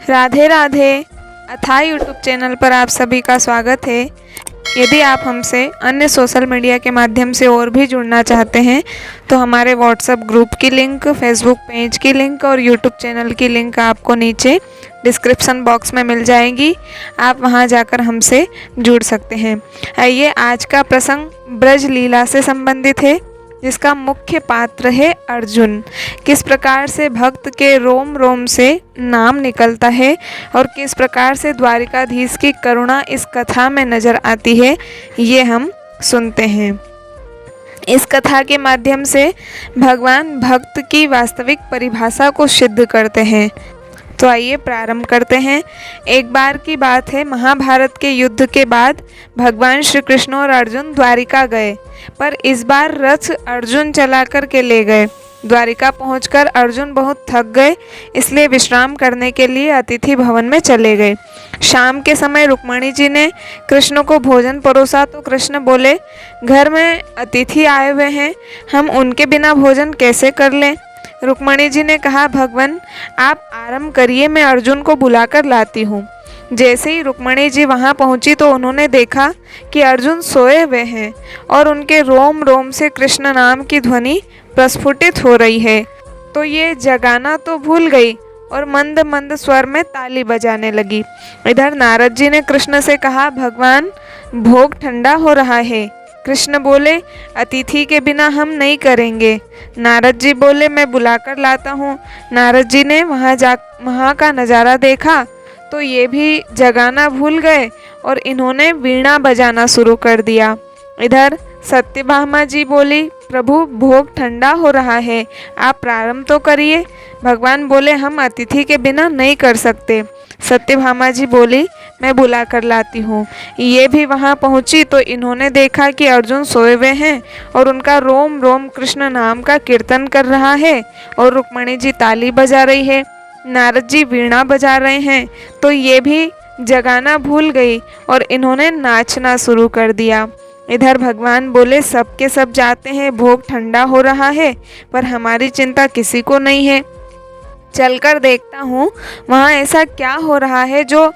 राधे राधे। अथाह YouTube channel पर आप सभी का स्वागत है। यदि आप हमसे अन्य सोशल मीडिया के माध्यम से और भी जुड़ना चाहते हैं तो हमारे व्हाट्सएप ग्रुप की लिंक, फेसबुक पेज की लिंक और यूट्यूब चैनल की लिंक आपको नीचे डिस्क्रिप्शन बॉक्स में मिल जाएगी। आप वहां जाकर हमसे जुड़ सकते हैं। आइए, आज का प्रसंग ब्रज लीला से संबंधित है, जिसका मुख्य पात्र है अर्जुन। किस प्रकार से भक्त के रोम रोम से नाम निकलता है और किस प्रकार से द्वारिकाधीश की करुणा इस कथा में नजर आती है, ये हम सुनते हैं। इस कथा के माध्यम से भगवान भक्त की वास्तविक परिभाषा को सिद्ध करते हैं। तो आइए प्रारंभ करते हैं। एक बार की बात है, महाभारत के युद्ध के बाद भगवान श्री कृष्ण और अर्जुन द्वारिका गए, पर इस बार रथ अर्जुन चला कर के ले गए। द्वारिका पहुंचकर अर्जुन बहुत थक गए, इसलिए विश्राम करने के लिए अतिथि भवन में चले गए। शाम के समय रुक्मिणी जी ने कृष्ण को भोजन परोसा तो कृष्ण बोले, घर में अतिथि आए हुए हैं, हम उनके बिना भोजन कैसे कर लें। रुक्मिणी जी ने कहा, भगवान आप आराम करिए, मैं अर्जुन को बुलाकर लाती हूँ। जैसे ही रुक्मिणी जी वहाँ पहुँची तो उन्होंने देखा कि अर्जुन सोए हुए हैं और उनके रोम रोम से कृष्ण नाम की ध्वनि प्रस्फुटित हो रही है। तो ये जगाना तो भूल गई और मंद मंद स्वर में ताली बजाने लगी। इधर नारद जी ने कृष्ण से कहा, भगवान भोग ठंडा हो रहा है। कृष्ण बोले, अतिथि के बिना हम नहीं करेंगे। नारद जी बोले, मैं बुलाकर लाता हूँ। नारद जी ने वहाँ का नज़ारा देखा तो ये भी जगाना भूल गए और इन्होंने वीणा बजाना शुरू कर दिया। इधर सत्यभामा जी बोली, प्रभु भोग ठंडा हो रहा है, आप प्रारंभ तो करिए। भगवान बोले, हम अतिथि के बिना नहीं कर सकते। सत्यभामा जी बोली, मैं बुला कर लाती हूँ। ये भी वहाँ पहुँची तो इन्होंने देखा कि अर्जुन सोए हुए हैं और उनका रोम रोम कृष्ण नाम का कीर्तन कर रहा है और रुक्मिणी जी ताली बजा रही है, नारद जी वीणा बजा रहे हैं। तो ये भी जगाना भूल गई और इन्होंने नाचना शुरू कर दिया। इधर भगवान बोले, सब के सब जाते हैं, भोग ठंडा हो रहा है, पर हमारी चिंता किसी को नहीं है। चलकर देखता हूँ वहाँ ऐसा क्या हो रहा है जो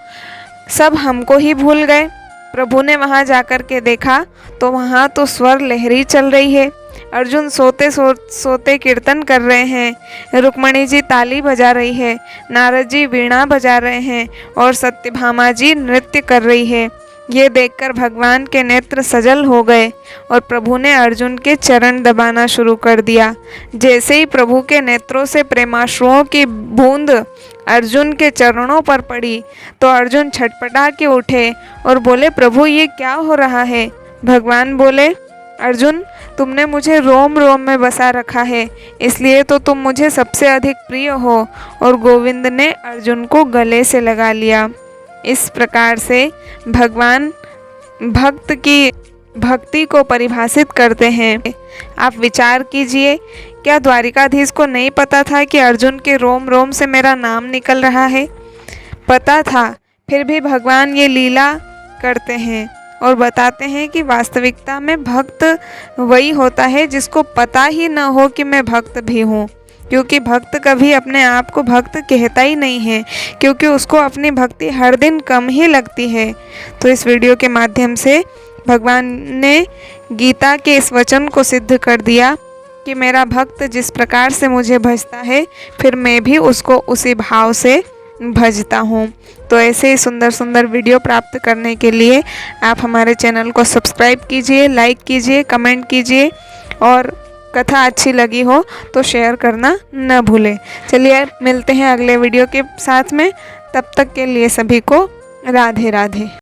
सब हमको ही भूल गए। प्रभु ने वहाँ जाकर के देखा तो वहाँ तो स्वर लहरी चल रही है। अर्जुन सोते कीर्तन कर रहे हैं, रुक्मिणी जी ताली बजा रही है, नारद जी वीणा बजा रहे हैं और सत्यभामा जी नृत्य कर रही है। ये देखकर भगवान के नेत्र सजल हो गए और प्रभु ने अर्जुन के चरण दबाना शुरू कर दिया। जैसे ही प्रभु के नेत्रों से प्रेमाश्रुओं की बूंद अर्जुन के चरणों पर पड़ी तो अर्जुन छटपटा के उठे और बोले, प्रभु ये क्या हो रहा है। भगवान बोले, अर्जुन तुमने मुझे रोम रोम में बसा रखा है, इसलिए तो तुम मुझे सबसे अधिक प्रिय हो। और गोविंद ने अर्जुन को गले से लगा लिया। इस प्रकार से भगवान भक्त की भक्ति को परिभाषित करते हैं। आप विचार कीजिए, क्या द्वारिकाधीश को नहीं पता था कि अर्जुन के रोम रोम से मेरा नाम निकल रहा है? पता था, फिर भी भगवान ये लीला करते हैं और बताते हैं कि वास्तविकता में भक्त वही होता है जिसको पता ही न हो कि मैं भक्त भी हूँ, क्योंकि भक्त कभी अपने आप को भक्त कहता ही नहीं है, क्योंकि उसको अपनी भक्ति हर दिन कम ही लगती है। तो इस वीडियो के माध्यम से भगवान ने गीता के इस वचन को सिद्ध कर दिया कि मेरा भक्त जिस प्रकार से मुझे भजता है, फिर मैं भी उसको उसी भाव से भजता हूँ। तो ऐसे ही सुंदर सुंदर वीडियो प्राप्त करने के लिए आप हमारे चैनल को सब्सक्राइब कीजिए, लाइक कीजिए, कमेंट कीजिए और कथा अच्छी लगी हो तो शेयर करना न भूलें। चलिए मिलते हैं अगले वीडियो के साथ में, तब तक के लिए सभी को राधे राधे।